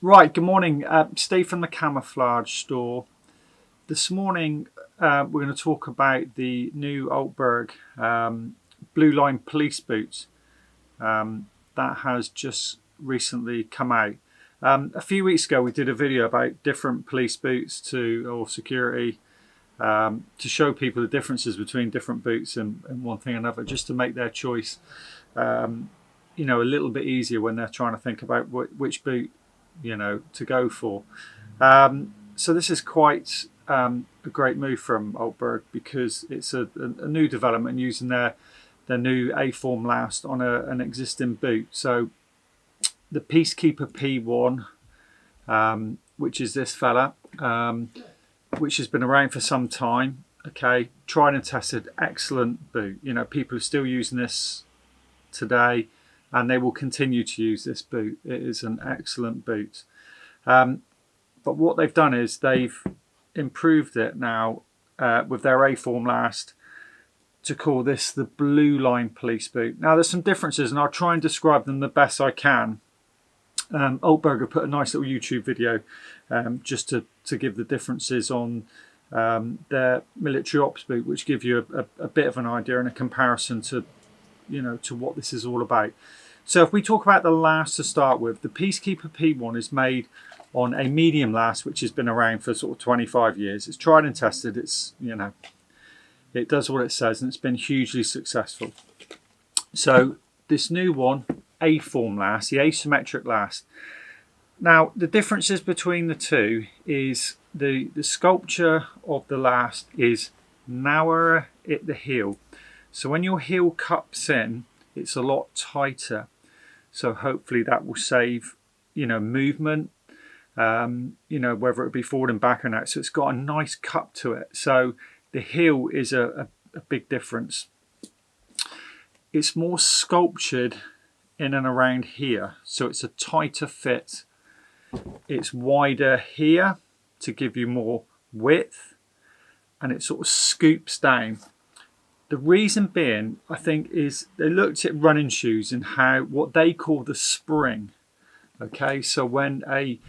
Right, good morning. Steve from the Camouflage store. This morning we're going to talk about the new Altberg Blueline police boots that has just recently come out. A few weeks ago we did a video about different police boots or security to show people the differences between different boots and one thing or another, just to make their choice a little bit easier when they're trying to think about which boot to go for. So this is quite a great move from Altberg, because it's a new development using their new A-form last on an existing boot. So the Peacekeeper P1, which is this fella, which has been around for some time, okay, tried and tested, excellent boot. People are still using this today, and they will continue to use this boot. It is an excellent boot. But what they've done is they've improved it now with their A-form last to call this the Blueline police boot. Now there's some differences, and I'll try and describe them the best I can. Altberg have put a nice little YouTube video just to give the differences on their military ops boot, which give you a bit of an idea and a comparison to what this is all about. So if we talk about the last to start with, the Peacekeeper P1 is made on a medium last, which has been around for sort of 25 years. It's tried and tested. It does what it says, and it's been hugely successful. So this new one, A-form last, the asymmetric last. Now the differences between the two is the sculpture of the last is narrower at the heel. So when your heel cups in, it's a lot tighter. So hopefully that will save, movement, whether it be forward and back or not. So it's got a nice cup to it. So the heel is a big difference. It's more sculptured in and around here. So it's a tighter fit. It's wider here to give you more width, and it sort of scoops down. The reason being, I think, is they looked at running shoes and what they call the spring. Okay, so when a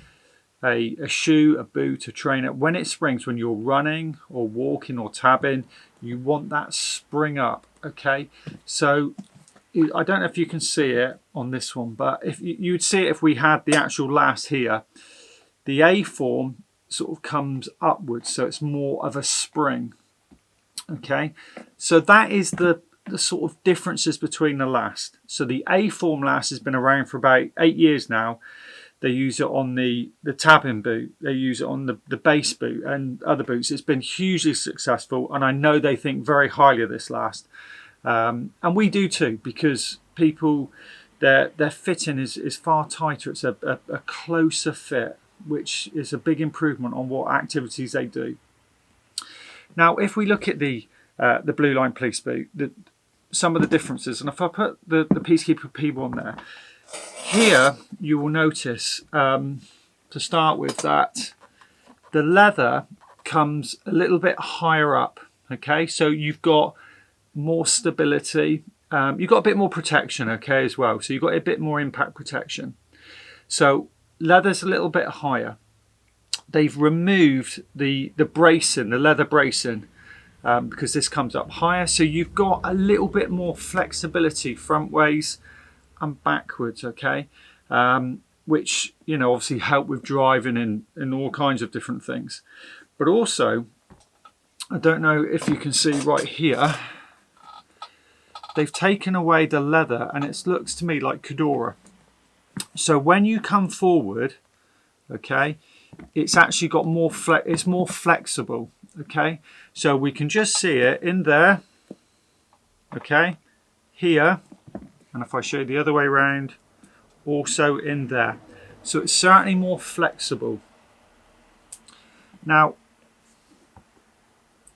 shoe, a boot, a trainer, when it springs, when you're running or walking or tabbing, you want that spring up. Okay, so I don't know if you can see it on this one, but if you'd see it if we had the actual last here. The A-form sort of comes upwards, so it's more of a spring. Okay, so that is the sort of differences between the last. So the A-form last has been around for about 8 years now. They use it on the tabbing boot, they use it on the base boot and other boots. It's been hugely successful, and I know they think very highly of this last, and we do too, because people, their fitting is far tighter. It's a closer fit, which is a big improvement on what activities they do. Now, if we look at the Blueline police boot, some of the differences, and if I put the Peacekeeper P1 there, here you will notice, to start with, that the leather comes a little bit higher up. Okay, so you've got more stability, you've got a bit more protection, okay, as well. So you've got a bit more impact protection. So leather's a little bit higher. They've removed the bracing, the leather bracing, because this comes up higher. So you've got a little bit more flexibility front ways and backwards, okay, which obviously help with driving and all kinds of different things. But also, I don't know if you can see right here, they've taken away the leather, and it looks to me like Cordura. So when you come forward, okay, it's actually got more it's more flexible. Okay, so we can just see it in there, okay, here, and if I show you the other way around, also in there. So it's certainly more flexible. Now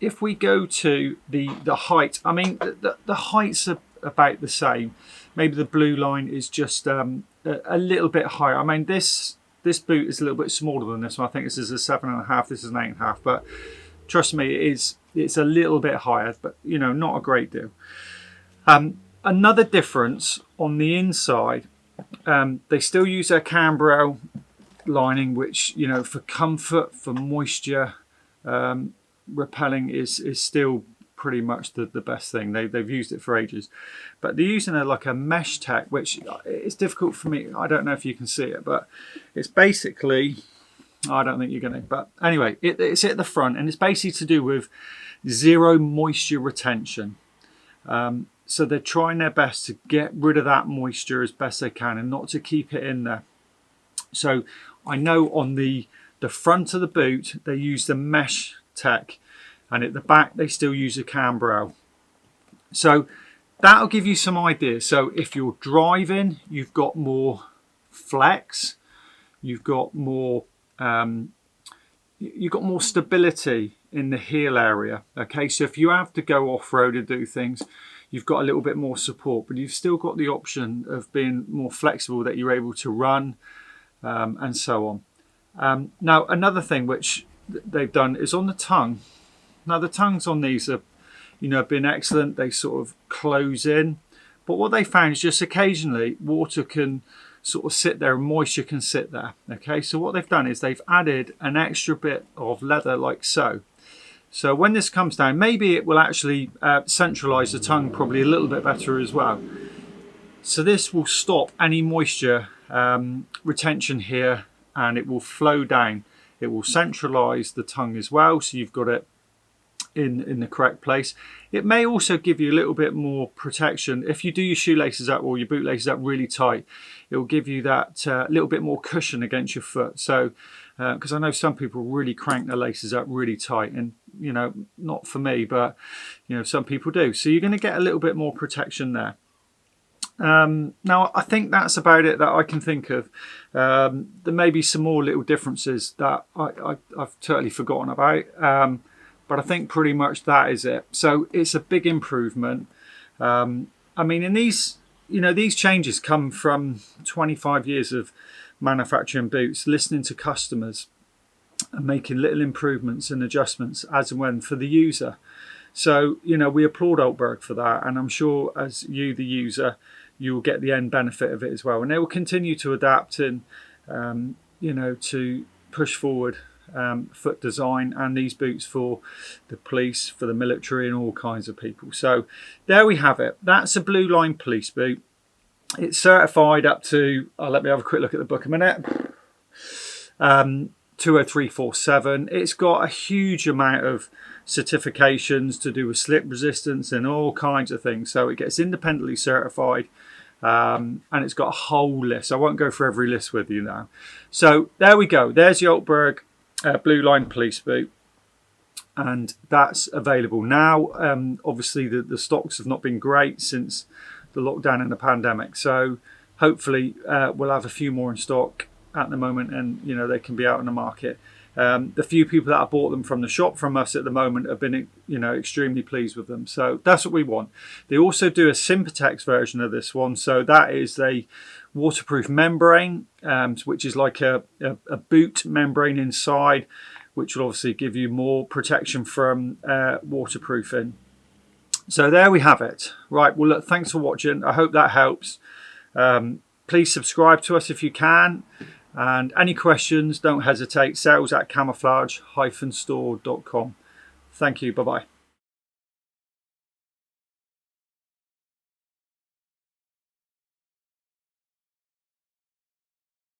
if we go to the height, I mean the heights are about the same. Maybe the Blueline is just a little bit higher. I mean this boot is a little bit smaller than this one. I think this is a 7.5, this is an 8.5, but trust me, it's a little bit higher, but not a great deal. Another difference on the inside, they still use their camber lining, which, you know, for comfort, for moisture repelling is still pretty much the best thing. They've used it for ages, but they're using like a mesh tech, which is difficult for me. I don't know if you can see it, but it's basically, I don't think you're going to, but anyway, it's at the front, and it's basically to do with zero moisture retention. So they're trying their best to get rid of that moisture as best they can and not to keep it in there. So I know on the front of the boot they use the mesh tech, and at the back they still use a cambrel. So that'll give you some ideas. So if you're driving, you've got more flex, you've got more stability in the heel area. Okay, so if you have to go off-road and do things, you've got a little bit more support, but you've still got the option of being more flexible, that you're able to run and so on. Now another thing which they've done is on the tongue. Now the tongues on these have, you know, been excellent. They sort of close in, but what they found is just occasionally water can sort of sit there and moisture can sit there. Okay, so what they've done is they've added an extra bit of leather like so. So when this comes down, maybe it will actually centralize the tongue probably a little bit better as well. So this will stop any moisture retention here, and it will flow down. It will centralize the tongue as well, so you've got it in the correct place. It may also give you a little bit more protection if you do your shoelaces up or your bootlaces up really tight. It will give you that little bit more cushion against your foot. So because I know some people really crank their laces up really tight, and you know, not for me, but you know, some people do. So you're going to get a little bit more protection there. Now I think that's about it that I can think of. There may be some more little differences that I've totally forgotten about, but I think pretty much that is it. So it's a big improvement. I mean, and these, you know, these changes come from 25 years of manufacturing boots, listening to customers and making little improvements and adjustments as and when for the user. So, you know, we applaud Altberg for that, and I'm sure as you, the user, you will get the end benefit of it as well. And they will continue to adapt and, you know, to push forward foot design and these boots for the police, for the military, and all kinds of people. So there we have it. That's a Blueline police boot. It's certified up to, let me have a quick look at the book a minute, 20347. It's got a huge amount of certifications to do with slip resistance and all kinds of things. So it gets independently certified, and it's got a whole list. I won't go through every list with you now. So there we go. There's the Altberg Blueline police boot, and that's available now. Obviously the stocks have not been great since the lockdown and the pandemic, so hopefully we'll have a few more in stock at the moment, and you know, they can be out in the market. The few people that have bought them from the shop from us at the moment have been, you know, extremely pleased with them. So that's what we want. They also do a Sympatex version of this one. So that is a waterproof membrane, which is like a boot membrane inside, which will obviously give you more protection from waterproofing. So there we have it. Right, well look, thanks for watching. I hope that helps. Please subscribe to us if you can. And any questions, don't hesitate. Sales@camouflage-store.com. Thank you. Bye-bye.